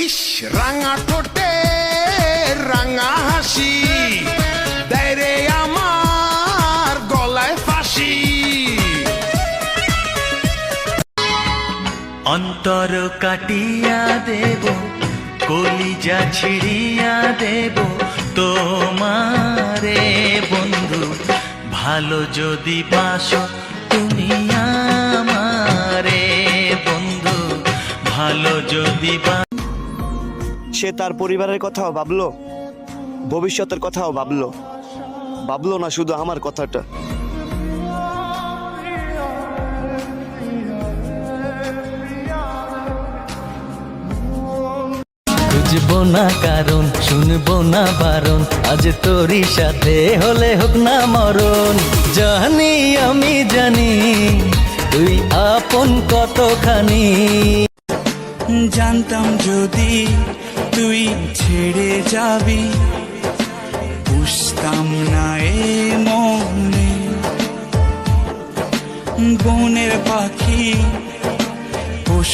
ইস রাঙা ঠোঁটে রাঙা হাসি দেয় রে আমার গলায় ফাঁসি। অন্তর কাটিয়া দেব কলিজা ছিড়িয়া দেব তোমারে বন্ধু, ভালো যদি বাসো তুমি আমারে বন্ধু, ভালো যদি সে তার পরিবারের কথাও ভাবলো, ভবিষ্যতের কথাও ভাবলো, ভাবলো না শুধু আমার কথাটা। খুঁজবো না কারণ, শুনবো না বারণ, আজ তোরই সাথে হলে হোক না মরণ। জানি আমি জানি তুই আপন কতখানি, জানতাম যদি তুই ছেড়ে যাবি বুঝতাম না এ মনে। বনের পাখি পোষ